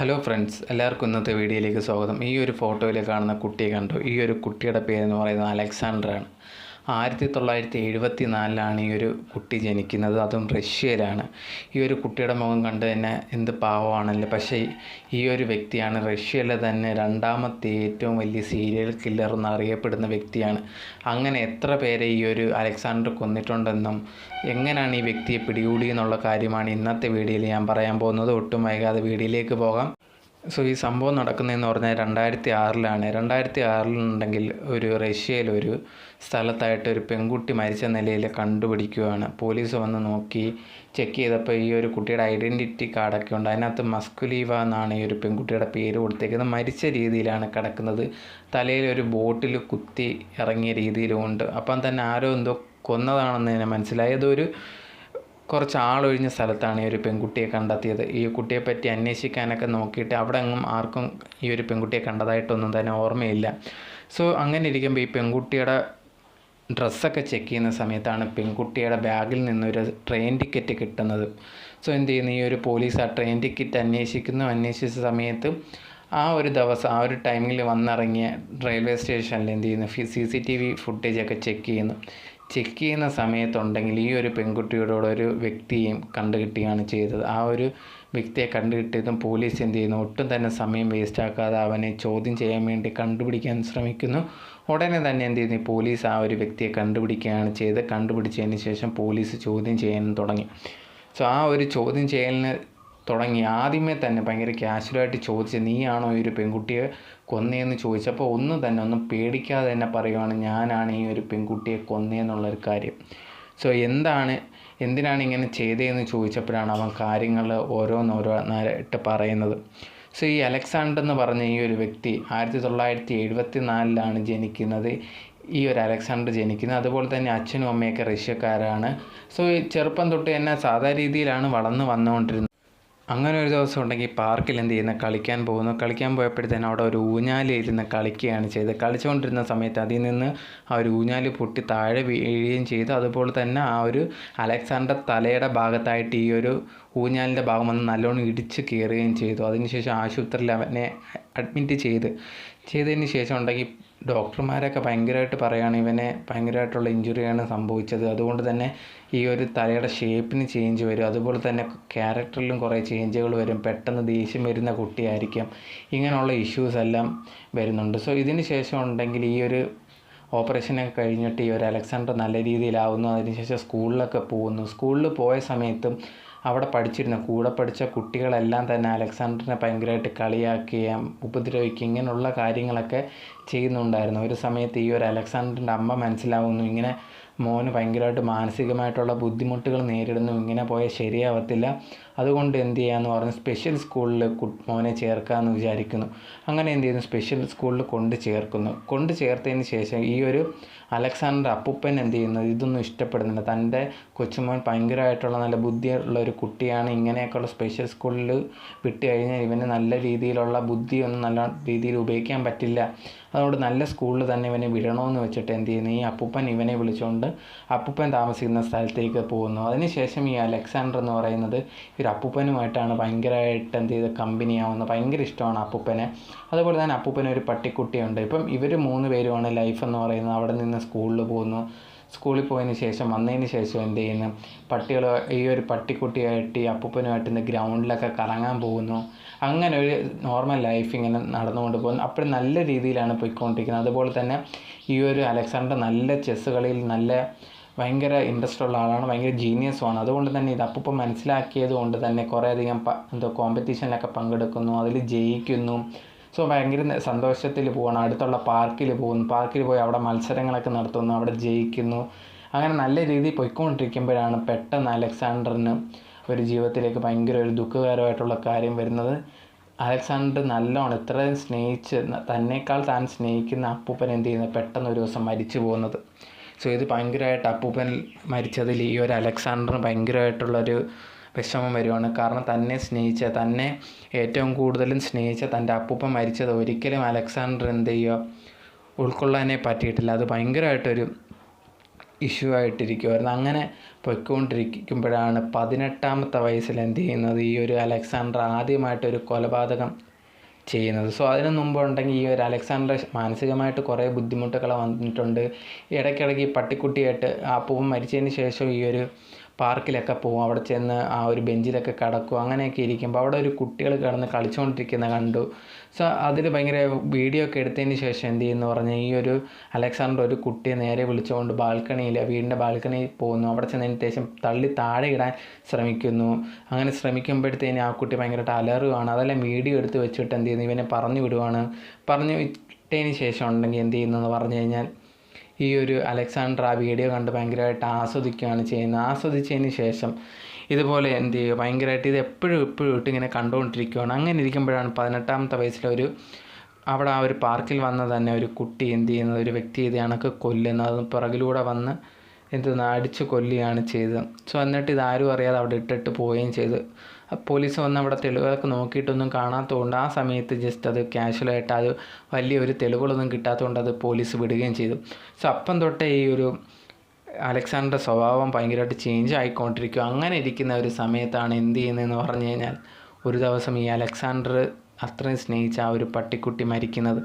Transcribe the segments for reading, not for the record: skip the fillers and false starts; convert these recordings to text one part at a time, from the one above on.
Hello friends, എല്ലാവർക്കും ഇന്നത്തെ വീഡിയോയിലേക്ക് സ്വാഗതം. ഈ ഒരു ഫോട്ടോയിൽ കാണുന്ന കുട്ടിയെ കണ്ടു. ഈ ഒരു കുട്ടിയുടെ പേരെന്ന് പറയുന്നത് അലക്സാണ്ടറാണ്. 1974 ഈ ഒരു കുട്ടി ജനിക്കുന്നത്, അതും റഷ്യയിലാണ്. ഈ ഒരു കുട്ടിയുടെ മുഖം കണ്ട് തന്നെ എന്ത് പാവമാണല്ലോ. പക്ഷേ ഈ ഒരു വ്യക്തിയാണ് റഷ്യയിലെ തന്നെ രണ്ടാമത്തെ ഏറ്റവും വലിയ സീരിയൽ കില്ലർ എന്നറിയപ്പെടുന്ന വ്യക്തിയാണ്. അങ്ങനെ എത്ര പേരെ ഈ ഒരു അലക്സാണ്ടർ കൊന്നിട്ടുണ്ടെന്നും എങ്ങനെയാണ് ഈ വ്യക്തിയെ പിടികൂടിയെന്നുള്ള കാര്യമാണ് ഇന്നത്തെ വീഡിയോയിൽ ഞാൻ പറയാൻ പോകുന്നത്. ഒട്ടും വൈകാതെ വീഡിയോയിലേക്ക് പോകാം. ഈ സംഭവം നടക്കുന്നതെന്ന് പറഞ്ഞാൽ 2006 2006 ഒരു റഷ്യയിലൊരു സ്ഥലത്തായിട്ട് ഒരു പെൺകുട്ടി മരിച്ച നിലയിൽ കണ്ടുപിടിക്കുകയാണ്. പോലീസ് വന്ന് നോക്കി ചെക്ക് ചെയ്തപ്പോൾ ഈ ഒരു കുട്ടിയുടെ ഐഡൻറ്റിറ്റി കാർഡൊക്കെ ഉണ്ട്. അതിനകത്ത് മസ്കുലീവ എന്നാണ് ഈ ഒരു പെൺകുട്ടിയുടെ പേര് കൊടുത്തേക്കുന്നത്. മരിച്ച രീതിയിലാണ് കിടക്കുന്നത്. തലയിൽ ഒരു ബോട്ടിൽ കുത്തി ഇറങ്ങിയ രീതിയിലുമുണ്ട്. അപ്പം തന്നെ ആരോ എന്തോ കൊന്നതാണെന്ന് തന്നെ മനസ്സിലായി. അതൊരു കുറച്ച് ആളൊഴിഞ്ഞ സ്ഥലത്താണ് ഈ ഒരു പെൺകുട്ടിയെ കണ്ടെത്തിയത്. ഈ കുട്ടിയെപ്പറ്റി അന്വേഷിക്കാനൊക്കെ നോക്കിയിട്ട് അവിടെ എങ്ങും ആർക്കും ഈ ഒരു പെൺകുട്ടിയെ കണ്ടതായിട്ടൊന്നും തന്നെ ഓർമ്മയില്ല. അങ്ങനെ ഇരിക്കുമ്പോൾ ഈ പെൺകുട്ടിയുടെ ഡ്രസ്സൊക്കെ ചെക്ക് ചെയ്യുന്ന സമയത്താണ് പെൺകുട്ടിയുടെ ബാഗിൽ നിന്നൊരു ട്രെയിൻ ടിക്കറ്റ് കിട്ടുന്നത്. എന്ത് ചെയ്യുന്നു, ഈ ഒരു പോലീസ് ആ ട്രെയിൻ ടിക്കറ്റ് അന്വേഷിച്ച സമയത്ത് ആ ഒരു ദിവസം ആ ഒരു ടൈമിൽ വന്നിറങ്ങിയ റെയിൽവേ സ്റ്റേഷനിൽ എന്ത് ചെയ്യുന്നു, CCTV ഫുട്ടേജൊക്കെ ചെക്ക് ചെയ്യുന്ന സമയത്തുണ്ടെങ്കിൽ ഈ ഒരു പെൺകുട്ടിയോട് ഒരു വ്യക്തിയെയും കണ്ടുകിട്ടുകയാണ് ചെയ്തത്. ആ ഒരു വ്യക്തിയെ കണ്ടുകിട്ടിയതും പോലീസ് എന്ത് ചെയ്യുന്നു, ഒട്ടും തന്നെ സമയം വേസ്റ്റാക്കാതെ അവനെ ചോദ്യം ചെയ്യാൻ വേണ്ടി കണ്ടുപിടിക്കാൻ ശ്രമിക്കുന്നു. ഉടനെ തന്നെ എന്ത് ചെയ്യുന്നു, പോലീസ് ആ ഒരു വ്യക്തിയെ കണ്ടുപിടിക്കുകയാണ് ചെയ്തത്. കണ്ടുപിടിച്ചതിന് ശേഷം പോലീസ് ചോദ്യം ചെയ്യാനും തുടങ്ങി. ആ ഒരു ചോദ്യം ചെയ്യലിന് ആദ്യമേ തന്നെ ഭയങ്കര കാഷ്വലായിട്ട് ചോദിച്ച്, നീയാണോ ഈ ഒരു പെൺകുട്ടിയെ കൊന്നതെന്ന് ചോദിച്ചപ്പോൾ ഒന്നും പേടിക്കാതെ തന്നെ പറയുവാണ്, ഞാനാണ് ഈ ഒരു പെൺകുട്ടിയെ കൊന്നതെന്നുള്ളൊരു കാര്യം. എന്തിനാണ് ഇങ്ങനെ ചെയ്തതെന്ന് ചോദിച്ചപ്പോഴാണ് അവൻ കാര്യങ്ങൾ ഓരോന്നായിട്ട് പറയുന്നത്. ഈ അലക്സാണ്ടർ എന്ന് പറഞ്ഞ ഈ ഒരു വ്യക്തി 1974 ജനിക്കുന്നത്. ഈ ഒരു അലക്സാണ്ടർ ജനിക്കുന്നത്. അതുപോലെ തന്നെ അച്ഛനും അമ്മയൊക്കെ റഷ്യക്കാരാണ്. ചെറുപ്പം തൊട്ട് തന്നെ സാധാ രീതിയിലാണ് വളർന്നു വന്നുകൊണ്ടിരുന്നത്. അങ്ങനെ ഒരു ദിവസം ഉണ്ടെങ്കിൽ പാർക്കിൽ എന്ത് ചെയ്യുന്നത്, കളിക്കാൻ പോയപ്പോഴത്തേനും അവിടെ ഒരു ഊഞ്ഞാലിരുന്ന് കളിക്കുകയാണ് ചെയ്തത്. കളിച്ചുകൊണ്ടിരുന്ന സമയത്ത് അതിൽ നിന്ന് ആ ഒരു ഊഞ്ഞാല് പൊട്ടി താഴെ വീഴുകയും ചെയ്തു. അതുപോലെ തന്നെ ആ ഒരു അലക്സാണ്ടർ തലയുടെ ഭാഗത്തായിട്ട് ഈ ഒരു ഊഞ്ഞാലിൻ്റെ ഭാഗം വന്ന് നല്ലോണം ഇടിച്ച് കയറുകയും ചെയ്തു. അതിനുശേഷം ആശുപത്രിയിൽ അവനെ അഡ്മിറ്റ് ചെയ്തതിന് ശേഷം ഉണ്ടെങ്കിൽ ഡോക്ടർമാരൊക്കെ ഭയങ്കരമായിട്ട് പറയുകയാണ്, ഇവനെ ഭയങ്കരമായിട്ടുള്ള ഇഞ്ചുറിയാണ് സംഭവിച്ചത്. അതുകൊണ്ട് തന്നെ ഈ ഒരു തലയുടെ ഷേപ്പിന് ചേഞ്ച് വരും. അതുപോലെ തന്നെ ക്യാരക്ടറിലും കുറേ ചേഞ്ചുകൾ വരും. പെട്ടെന്ന് ദേഷ്യം വരുന്ന കുട്ടിയായിരിക്കും. ഇങ്ങനെയുള്ള ഇഷ്യൂസ് എല്ലാം വരുന്നുണ്ട്. ഇതിന് ശേഷം ഉണ്ടെങ്കിൽ ഈ ഒരു ഓപ്പറേഷനൊക്കെ കഴിഞ്ഞിട്ട് ഈ ഒരു അലക്സാണ്ടർ നല്ല രീതിയിലാവുന്നു. അതിനുശേഷം സ്കൂളിലൊക്കെ പോകുന്നു. സ്കൂളിൽ പോയ സമയത്തും അവിടെ കൂടെ പഠിച്ച കുട്ടികളെല്ലാം തന്നെ അലക്സാണ്ടറിനെ ഭയങ്കരമായിട്ട് കളിയാക്കുകയും ഉപദ്രവിക്കുകയും ഇങ്ങനെയുള്ള കാര്യങ്ങളൊക്കെ ചെയ്യുന്നുണ്ടായിരുന്നു. ഒരു സമയത്ത് ഈ ഒരു അലക്സാണ്ടറിൻ്റെ അമ്മ മനസ്സിലാവുന്നു, ഇങ്ങനെ മോന് ഭയങ്കരമായിട്ട് മാനസികമായിട്ടുള്ള ബുദ്ധിമുട്ടുകൾ നേരിടുന്നു, ഇങ്ങനെ പോയാൽ ശരിയാവത്തില്ല, അതുകൊണ്ട് എന്ത് ചെയ്യാമെന്ന് പറഞ്ഞ് സ്പെഷ്യൽ സ്കൂളിൽ മോനെ ചേർക്കാമെന്ന് വിചാരിക്കുന്നു. അങ്ങനെ എന്ത് ചെയ്യുന്നു, സ്പെഷ്യൽ സ്കൂളിൽ കൊണ്ട് ചേർത്തതിന് ശേഷം ഈ ഒരു അലക്സാണ്ടർ അപ്പൂപ്പൻ എന്ത് ചെയ്യുന്നത്, ഇതൊന്നും ഇഷ്ടപ്പെടുന്നില്ല. തൻ്റെ കൊച്ചുമോൻ ഭയങ്കരമായിട്ടുള്ള നല്ല ബുദ്ധിയുള്ള ഒരു കുട്ടിയാണ്, ഇങ്ങനെയൊക്കെയുള്ള സ്പെഷ്യൽ സ്കൂളിൽ വിട്ട് കഴിഞ്ഞാൽ ഇവന് നല്ല രീതിയിലുള്ള ബുദ്ധിയൊന്നും നല്ല രീതിയിൽ ഉപയോഗിക്കാൻ പറ്റില്ല, അതുകൊണ്ട് നല്ല സ്കൂളിൽ തന്നെ ഇവനെ വിടണമെന്ന് വെച്ചിട്ട് എന്ത് ചെയ്യുന്നു, ഈ അപ്പൂപ്പൻ ഇവനെ വിളിച്ചുകൊണ്ട് അപ്പൂപ്പൻ താമസിക്കുന്ന സ്ഥലത്തേക്ക് പോകുന്നു. അതിനുശേഷം ഈ അലക്സാണ്ടർ എന്ന് പറയുന്നത് ഒരു അപ്പൂപ്പനുമായിട്ടാണ് ഭയങ്കരമായിട്ട് എന്ത് ചെയ്ത് കമ്പനിയാവുന്നത്. ഭയങ്കര ഇഷ്ടമാണ് അപ്പൂപ്പനെ. അതുപോലെ തന്നെ അപ്പൂപ്പന് ഒരു പട്ടിക്കുട്ടിയുണ്ട്. ഇപ്പം ഇവർ 3 പേരുമാണ് ലൈഫ് എന്ന് പറയുന്നത്. അവിടെ നിന്ന് സ്കൂളിൽ പോയതിന് ശേഷം വന്നതിന് ശേഷം എന്ത് ചെയ്യുന്നു, ഈ ഒരു പട്ടിക്കുട്ടിയായിട്ട് ഈ അപ്പൂപ്പനുമായിട്ട് ഇന്ന് ഗ്രൗണ്ടിലൊക്കെ കറങ്ങാൻ പോകുന്നു. അങ്ങനെ ഒരു നോർമൽ ലൈഫ് ഇങ്ങനെ നടന്നുകൊണ്ട് പോകുന്നു. അപ്പോഴും നല്ല രീതിയിലാണ് പോയിക്കൊണ്ടിരിക്കുന്നത്. അതുപോലെ തന്നെ ഈ ഒരു അലക്സാണ്ടർ നല്ല ചെസ്സ് കളിയിൽ ഭയങ്കര ഇൻട്രസ്റ്റ് ഉള്ള ആളാണ്, ഭയങ്കര ജീനിയസുമാണ്. അതുകൊണ്ട് തന്നെ ഇത് അപ്പൂപ്പൻ മനസ്സിലാക്കിയത് കൊണ്ട് തന്നെ കുറേയധികം കോമ്പറ്റീഷനിലൊക്കെ പങ്കെടുക്കുന്നു, അതിൽ ജയിക്കുന്നു. ഭയങ്കര സന്തോഷത്തിൽ പോകണം. അടുത്തുള്ള പാർക്കിൽ പോയി അവിടെ മത്സരങ്ങളൊക്കെ നടത്തുന്നു, അവിടെ ജയിക്കുന്നു. അങ്ങനെ നല്ല രീതിയിൽ പോയിക്കൊണ്ടിരിക്കുമ്പോഴാണ് പെട്ടെന്ന് അലക്സാണ്ടറിന് ഒരു ജീവിതത്തിലേക്ക് ഭയങ്കര ഒരു ദുഃഖകരമായിട്ടുള്ള കാര്യം വരുന്നത്. അലക്സാണ്ടർ നല്ലോണം ഇത്രയും തന്നേക്കാൾ താൻ സ്നേഹിക്കുന്ന അപ്പൂപ്പൻ എന്ത് ചെയ്യുന്നത്, പെട്ടെന്ന് ഒരു ദിവസം മരിച്ചു പോകുന്നത്. ഇത് ഭയങ്കരമായിട്ട് അപ്പൂപ്പൻ മരിച്ചതിൽ ഈ ഒരു അലക്സാണ്ടറിന് ഭയങ്കരമായിട്ടുള്ളൊരു വിഷമം വരുവാണ്. കാരണം തന്നെ ഏറ്റവും കൂടുതലും സ്നേഹിച്ച തൻ്റെ അപ്പൂപ്പൻ മരിച്ചത് ഒരിക്കലും അലക്സാണ്ടർ എന്ത് ചെയ്യുക ഉൾക്കൊള്ളാനേ പറ്റിയിട്ടില്ല. അത് ഭയങ്കരമായിട്ടൊരു ഇഷ്യൂ ആയിട്ടിരിക്കുമായിരുന്നു. അങ്ങനെ പൊയ്ക്കൊണ്ടിരിക്കുമ്പോഴാണ് 18ാമത്തെ വയസ്സിൽ എന്ത് ചെയ്യുന്നത്, ഈ ഒരു അലക്സാണ്ടർ ആദ്യമായിട്ടൊരു കൊലപാതകം ചെയ്യുന്നത്. സോ അതിന് മുമ്പുണ്ടെങ്കിൽ ഈ ഒരു അലക്സാണ്ടർ മാനസികമായിട്ട് കുറേ ബുദ്ധിമുട്ടുകൾ വന്നിട്ടുണ്ട്. ഇടയ്ക്കിടയ്ക്ക് ഈ പട്ടിക്കുട്ടിയായിട്ട് ആ അപ്പൂപ്പൻ മരിച്ചതിന് ശേഷം ഈ ഒരു പാർക്കിലൊക്കെ പോകും, അവിടെ ചെന്ന് ആ ഒരു ബെഞ്ചിലൊക്കെ കിടക്കും. അങ്ങനെയൊക്കെ ഇരിക്കുമ്പോൾ അവിടെ ഒരു കുട്ടികൾ കിടന്ന് കളിച്ചുകൊണ്ടിരിക്കുന്നത് കണ്ടു. സോ അതിൽ ഭയങ്കര വീഡിയോ ഒക്കെ എടുത്തതിന് ശേഷം എന്ത് ചെയ്യുന്നു പറഞ്ഞാൽ ഈ ഒരു അലക്സാണ്ടർ ഒരു കുട്ടിയെ നേരെ വിളിച്ചുകൊണ്ട് വീടിൻ്റെ ബാൽക്കണിയിൽ പോകുന്നു. അവിടെ ചെന്നതിന് ശേഷം തള്ളി താഴെ ഇടാൻ ശ്രമിക്കുന്നു. അങ്ങനെ ശ്രമിക്കുമ്പോഴത്തേന് ആ കുട്ടി ഭയങ്കരമായിട്ട് അലറുകയാണ്. അതെല്ലാം വീഡിയോ എടുത്ത് വെച്ചിട്ട് എന്ത് ചെയ്യുന്നു, ഇവനെ പറഞ്ഞു വിടുവാണ്. പറഞ്ഞു വിട്ടതിന് ശേഷം ഉണ്ടെങ്കിൽ എന്ത് ചെയ്യുന്നതെന്ന് പറഞ്ഞു കഴിഞ്ഞാൽ ഈ ഒരു അലക്സാണ്ടർ ആ വീഡിയോ കണ്ട് ഭയങ്കരമായിട്ട് ആസ്വദിക്കുകയാണ് ചെയ്യുന്നത്. ആസ്വദിച്ചതിന് ശേഷം ഇതുപോലെ എന്ത് ചെയ്യുക, ഭയങ്കരമായിട്ട് ഇത് എപ്പോഴും ഇട്ട് ഇങ്ങനെ കണ്ടുകൊണ്ടിരിക്കുകയാണ്. അങ്ങനെ ഇരിക്കുമ്പോഴാണ് 18ാമത്തെ വയസ്സിലൊരു അവിടെ ആ ഒരു പാർക്കിൽ വന്ന തന്നെ ഒരു കുട്ടി എന്ത് ചെയ്യുന്നത്, ഒരു വ്യക്തി ഇത് കണക്ക് കൊല്ലുന്നത്, അത് പിറകിലൂടെ വന്ന് അടിച്ച് കൊല്ലുകയാണ് ചെയ്തത്. സോ എന്നിട്ട് ഇതാരും അറിയാതെ അവിടെ ഇട്ടിട്ട് പോവുകയും ചെയ്തു. പോലീസ് വന്ന് അവിടെ തെളിവുകളൊക്കെ നോക്കിയിട്ടൊന്നും കാണാത്തതുകൊണ്ട് ആ സമയത്ത് ജസ്റ്റ് അത് കാഷ്വലായിട്ട് അത് വലിയൊരു തെളിവുകളൊന്നും കിട്ടാത്തതുകൊണ്ട് അത് പോലീസ് വിടുകയും ചെയ്തു. സോ അപ്പം തൊട്ടേ ഈ ഒരു അലക്സാണ്ടറുടെ സ്വഭാവം ഭയങ്കരമായിട്ട് ചേഞ്ച് ആയിക്കൊണ്ടിരിക്കും. അങ്ങനെ ഇരിക്കുന്ന ഒരു സമയത്താണ് എന്ത് ചെയ്യുന്നതെന്ന് പറഞ്ഞു കഴിഞ്ഞാൽ ഒരു ദിവസം ഈ അലക്സാണ്ടർ അത്രയും സ്നേഹിച്ച ആ ഒരു പട്ടിക്കുട്ടി മരിക്കുന്നത്.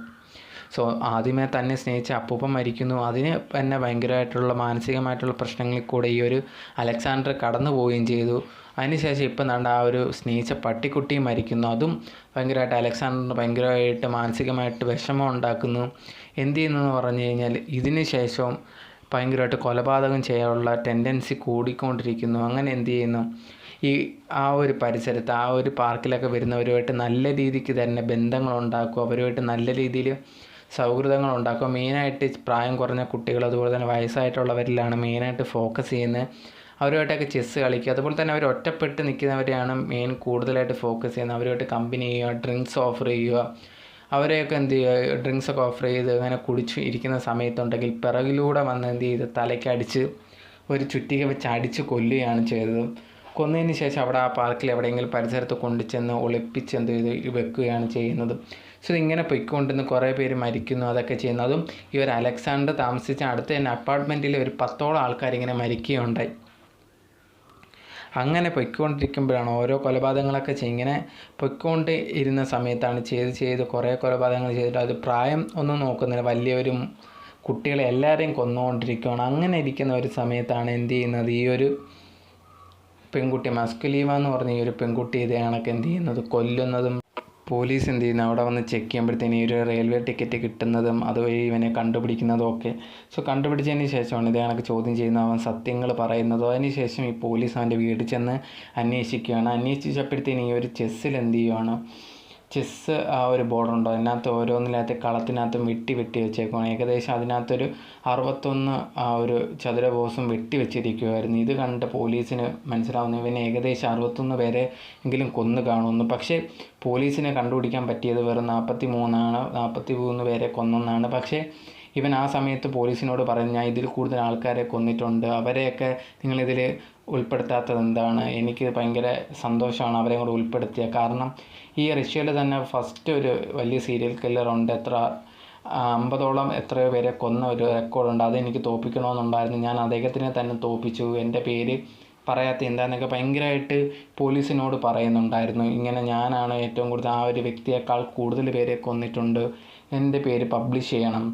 സോ ആദ്യമേ തന്നെ സ്നേഹിച്ച അപ്പൂപ്പൻ മരിക്കുന്നു. അതിന് തന്നെ ഭയങ്കരമായിട്ടുള്ള മാനസികമായിട്ടുള്ള പ്രശ്നങ്ങളിൽ കൂടെ ഈ ഒരു അലക്സാണ്ടർ കടന്നു പോവുകയും ചെയ്തു. അതിനുശേഷം ഇപ്പം കണ്ട ആ ഒരു സ്നേഹിച്ച പട്ടിക്കുട്ടിയും മരിക്കുന്നു. അതും ഭയങ്കരമായിട്ട് അലക്സാണ്ടറിന് ഭയങ്കരമായിട്ട് മാനസികമായിട്ട് വിഷമം ഉണ്ടാക്കുന്നു. എന്ത് ചെയ്യുന്നതെന്ന് പറഞ്ഞു കഴിഞ്ഞാൽ ഇതിന് ശേഷവും ഭയങ്കരമായിട്ട് കൊലപാതകം ചെയ്യാനുള്ള ടെൻഡൻസി കൂടിക്കൊണ്ടിരിക്കുന്നു. അങ്ങനെ എന്ത് ചെയ്യുന്നു, ഈ ആ ഒരു പരിസരത്ത് ആ ഒരു പാർക്കിലൊക്കെ വരുന്നവരുമായിട്ട് നല്ല രീതിക്ക് തന്നെ ബന്ധങ്ങളുണ്ടാക്കും, അവരുമായിട്ട് നല്ല രീതിയിൽ സൗഹൃദങ്ങളുണ്ടാക്കും. മെയിനായിട്ട് പ്രായം കുറഞ്ഞ കുട്ടികൾ അതുപോലെ തന്നെ വയസ്സായിട്ടുള്ളവരിലാണ് മെയിനായിട്ട് ഫോക്കസ് ചെയ്യുന്നത്. അവരുമായിട്ടൊക്കെ ചെസ്സ് കളിക്കുക. അതുപോലെ തന്നെ അവർ ഒറ്റപ്പെട്ട് നിൽക്കുന്നവരെയാണ് മെയിൻ കൂടുതലായിട്ട് ഫോക്കസ് ചെയ്യുന്നത്. അവരുമായിട്ട് കമ്പനി ചെയ്യുക, ഡ്രിങ്ക്സ് ഓഫർ ചെയ്യുക. അവരെയൊക്കെ എന്ത് ചെയ്യുക, ഡ്രിങ്ക്സൊക്കെ ഓഫർ ചെയ്ത് അങ്ങനെ കുടിച്ച് ഇരിക്കുന്ന സമയത്തുണ്ടെങ്കിൽ പിറകിലൂടെ വന്ന് എന്ത് ചെയ്ത് തലയ്ക്കടിച്ച് ഒരു ചുറ്റിക വെച്ച് അടിച്ച് കൊല്ലുകയാണ് ചെയ്തത്. കൊന്നതിന് ശേഷം അവിടെ ആ പാർക്കിൽ എവിടെയെങ്കിലും പരിസരത്ത് കൊണ്ടുചെന്ന് ഒളിപ്പിച്ച് എന്ത് ചെയ്ത് വെക്കുകയാണ് ചെയ്യുന്നത്. സോ ഇതിങ്ങനെ പൊയ്ക്കൊണ്ടിരുന്ന് കുറേ പേര് മരിക്കുന്നു, അതൊക്കെ ചെയ്യുന്നു. അതും ഈ ഒരു അലക്സാണ്ടർ താമസിച്ച അടുത്ത് തന്നെ അപ്പാർട്ട്മെൻറ്റിൽ ഒരു 10ഓളം ആൾക്കാരിങ്ങനെ മരിക്കുകയുണ്ടായി. അങ്ങനെ പൊയ്ക്കൊണ്ടിരിക്കുമ്പോഴാണ് ഓരോ കൊലപാതകങ്ങളൊക്കെ ഇങ്ങനെ പൊയ്ക്കൊണ്ട് ഇരുന്ന സമയത്താണ് ചെയ്ത് കുറേ കൊലപാതകങ്ങൾ ചെയ്തിട്ട് അത് പ്രായം ഒന്നും നോക്കുന്നില്ല, വലിയവരും കുട്ടികളെ എല്ലാവരെയും കൊന്നുകൊണ്ടിരിക്കുകയാണ്. അങ്ങനെ ഇരിക്കുന്ന ഒരു സമയത്താണ് എന്ത് ചെയ്യുന്നത്, ഈ ഒരു പെൺകുട്ടി മസ്കുലീവ എന്ന് പറഞ്ഞ ഈ ഒരു പെൺകുട്ടി ഇത് കണക്ക് എന്ത് ചെയ്യുന്നത് കൊല്ലുന്നതും പോലീസ് എന്ത് ചെയ്യുന്നത് അവിടെ വന്ന് ചെക്ക് ചെയ്യുമ്പോഴത്തേന് ഈ ഒരു റെയിൽവേ ടിക്കറ്റ് കിട്ടുന്നതും അതുവഴി ഇവനെ കണ്ടുപിടിക്കുന്നതും ഒക്കെ. സോ കണ്ടുപിടിച്ചതിന് ശേഷമാണ് ഇത് കണക്ക് ചോദ്യം ചെയ്യുന്നത്, അവൻ സത്യങ്ങൾ പറയുന്നതോ. അതിന് ശേഷം ഈ പോലീസ് അവൻ്റെ വീട്ടിൽ ചെന്ന് അന്വേഷിക്കുകയാണ്. അന്വേഷിച്ചപ്പോഴത്തേന് ഈ ഒരു ചെസ്സിൽ എന്ത് ചെയ്യുവാണ്, ചെസ്സ് ആ ഒരു ബോർഡുണ്ടോ അതിനകത്ത് ഓരോന്നിനകത്ത് കളത്തിനകത്തും വെട്ടി വെച്ചേക്കുവാണ്. ഏകദേശം അതിനകത്തൊരു 61 ആ ഒരു ചതുര ബോക്സും വെച്ചിരിക്കുമായിരുന്നു. ഇത് കണ്ട് പോലീസിന് മനസ്സിലാവുന്നു ഇവനെ ഏകദേശം 61 പേരെ എങ്കിലും കൊന്നു കാണുമെന്ന്. പക്ഷേ പോലീസിനെ കണ്ടുപിടിക്കാൻ പറ്റിയത് വെറും 43 പേരെ കൊന്നെന്നാണ്. പക്ഷേ ഇവൻ ആ സമയത്ത് പോലീസിനോട് പറഞ്ഞു, ഞാൻ ഇതിൽ കൂടുതൽ ആൾക്കാരെ കൊന്നിട്ടുണ്ട്, അവരെയൊക്കെ നിങ്ങളിതിൽ ഉൾപ്പെടുത്താത്തത് എന്താണ്, എനിക്ക് ഭയങ്കര സന്തോഷമാണ് അവരെ കൂടെ ഉൾപ്പെടുത്തിയ. കാരണം ഈ റഷ്യയിൽ തന്നെ ഫസ്റ്റ് ഒരു വലിയ സീരിയൽ കില്ലറുണ്ട്, 50ഓളം എത്രയോ പേരെ കൊന്ന ഒരു റെക്കോർഡുണ്ട്, അതെനിക്ക് തോൽപ്പിക്കണമെന്നുണ്ടായിരുന്നു, ഞാൻ അദ്ദേഹത്തിനെ തന്നെ തോൽപ്പിച്ചു, എൻ്റെ പേര് പറയാത്ത എന്താണെന്നൊക്കെ ഭയങ്കരമായിട്ട് പോലീസിനോട് പറയുന്നുണ്ടായിരുന്നു. ഇങ്ങനെ ഞാനാണ് ഏറ്റവും കൂടുതൽ ആ ഒരു വ്യക്തിയേക്കാൾ കൂടുതൽ പേരെ കൊന്നിട്ടുണ്ട്, എൻ്റെ പേര് പബ്ലിഷ് ചെയ്യണം.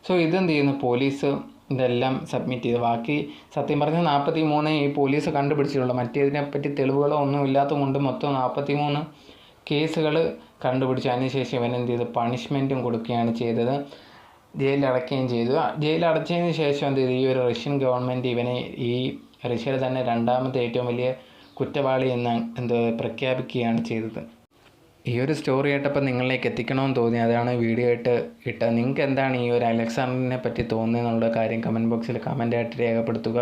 സോ ഇതെന്ത് ചെയ്യുന്നു, പോലീസ് ഇതെല്ലാം സബ്മിറ്റ് ചെയ്തു. ബാക്കി സത്യം പറഞ്ഞാൽ 43 ഈ പോലീസ് കണ്ടുപിടിച്ചിട്ടുള്ളൂ. മറ്റേതിനെപ്പറ്റി തെളിവുകളോ ഒന്നും ഇല്ലാത്തത് കൊണ്ട് മൊത്തം 43 കേസുകൾ കണ്ടുപിടിച്ചു. അതിനുശേഷം ഇവൻ എന്ത് ചെയ്തു, പണിഷ്മെൻറ്റും കൊടുക്കുകയാണ് ചെയ്തത്, ജയിലിലടയ്ക്കുകയും ചെയ്തു. ജയിലടച്ചതിന് ശേഷം എന്ത് ചെയ്തു, ഈ ഒരു റഷ്യൻ ഗവൺമെൻറ് ഇവനെ ഈ റഷ്യയിലെ തന്നെ 2ാമത്തെ ഏറ്റവും വലിയ കുറ്റവാളി എന്ന് പ്രഖ്യാപിക്കുകയാണ് ചെയ്തത്. ഈ ഒരു സ്റ്റോറി ആയിട്ടപ്പോൾ നിങ്ങളിലേക്ക് എത്തിക്കണമെന്ന് തോന്നി, അതാണ് വീഡിയോ ആയിട്ട് ഇട്ടത്. നിങ്ങൾക്ക് എന്താണ് ഈ ഒരു അലക്സാണ്ടറിനെ പറ്റി തോന്നുന്നതെന്നുള്ള കാര്യം കമൻറ്റ് ബോക്സിൽ കമൻറ്റായിട്ട് രേഖപ്പെടുത്തുക.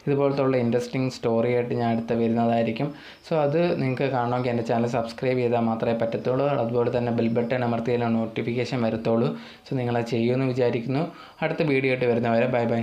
ഇതുപോലത്തുള്ള ഇൻട്രസ്റ്റിംഗ് സ്റ്റോറി ആയിട്ട് ഞാൻ അടുത്ത് വരുന്നതായിരിക്കും. സോ അത് നിങ്ങൾക്ക് കാണണമെങ്കിൽ എൻ്റെ ചാനൽ സബ്സ്ക്രൈബ് ചെയ്താൽ മാത്രമേ പറ്റത്തുള്ളൂ. അതുപോലെ തന്നെ ബെൽ ബട്ടൺ അമർത്തിയാലും നോട്ടിഫിക്കേഷൻ വരത്തുള്ളൂ. സോ നിങ്ങളത് ചെയ്യുമെന്ന് വിചാരിക്കുന്നു. അടുത്ത വീഡിയോ ആയിട്ട് വരുന്നവരെ ബൈ ബൈ.